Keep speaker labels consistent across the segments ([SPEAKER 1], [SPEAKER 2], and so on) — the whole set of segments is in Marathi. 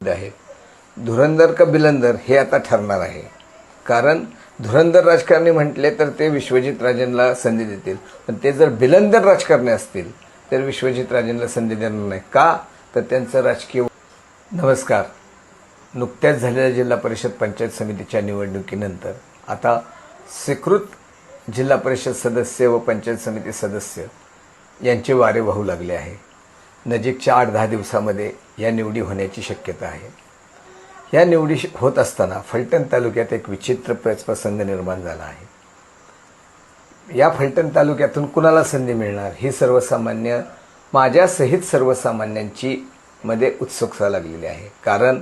[SPEAKER 1] आहे. धुरंधर का बिलंदर हे आता ठरणार आहे. कारण धुरंधर राजकारणी म्हटले तर ते विश्वजित राजेंना संधी देतील, पण ते जर बिलंदर राजकारणी असतील तर विश्वजित राजेंना संधी देणार नाही. का तर त्यांचं राजकीय. नमस्कार. नुकत्याच झालेल्या जिल्हा परिषद पंचायत समितीच्या निवडणुकीनंतर आता स्वीकृत जिल्हा परिषद सदस्य व पंचायत समिती सदस्य यांचे वारे वाहू लागले आहे. नजीकच्या 8-10 दिवसामध्ये या निवडी होण्याची शक्यता आहे. या निवडी होत असताना फलटण तालुक्यात एक विचित्र प्रसंग निर्माण झाला आहे. या फलटण तालुक्यातून कुणाला संधी मिळणार ही सर्वसामान्य, माझ्यासहित सर्वसामान्यांची मध्ये उत्सुकता लागलेली आहे. कारण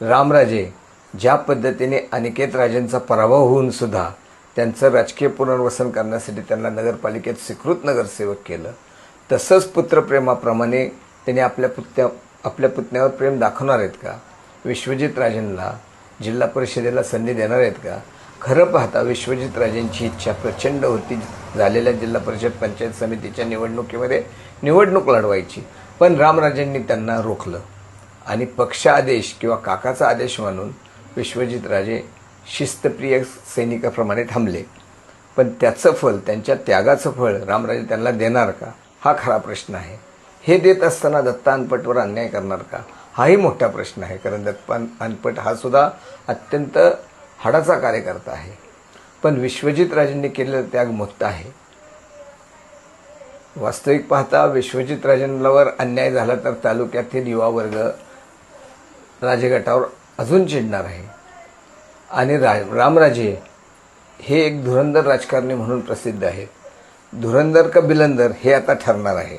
[SPEAKER 1] रामराजे ज्या पद्धतीने अनिकेत राजेंचा पराभव होऊन सुद्धा त्यांचं राजकीय पुनर्वसन करण्यासाठी त्यांना नगरपालिकेत स्वीकृत नगरसेवक केलं, तसंच पुत्रप्रेमाप्रमाणे त्यांनी आपल्या पुतण्यावर प्रेम दाखवणार आहेत का? विश्वजित राजेंना जिल्हा परिषदेला संधी देणार आहेत का? खरं पाहता विश्वजित राजेंची इच्छा प्रचंड होती झालेल्या जिल्हा परिषद पंचायत समितीच्या निवडणुकीमध्ये निवडणूक लढवायची, पण रामराजेंनी त्यांना रोखलं आणि पक्ष आदेश किंवा काकाचा आदेश मानून विश्वजित राजे शिस्तप्रिय सैनिकाप्रमाणे थांबले. पण त्याचं फळ, त्यांच्या त्यागाचं फळ रामराजे त्यांना देणार का हा खरा प्रश्न आहे. हे देत असताना दत्ता अनपटवर अन्याय करणार का हाही मोठा प्रश्न आहे. कारण दत्ता अनपट हा सुद्धा अत्यंत हाडाचा कार्यकर्ता आहे, पण विश्वजित राजेंनी केलेला त्याग मोठा आहे. वास्तविक पाहता विश्वजित राजेंवर अन्याय झाला तर तालुक्यातील युवा वर्ग राजेगटावर अजून चिडणार आहे. आणि रामराजे हे एक धुरंधर राजकारणी म्हणून प्रसिद्ध आहेत. धुरंधर का बिलंदर हे आता ठरणार आहे.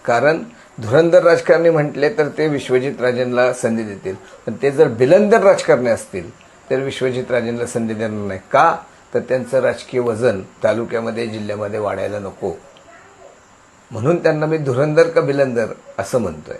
[SPEAKER 1] कारण धुरंधर राजकारणी म्हटले तर ते विश्वजित राजेंना संधी देतील, पण ते जर बिलंदर राजकारणी असतील तर विश्वजित राजेंना संधी देणार नाही. का तर त्यांचं राजकीय वजन तालुक्यामध्ये, जिल्ह्यामध्ये वाढायला नको, म्हणून त्यांना मी धुरंधर का बिलंदर असं म्हणतोय.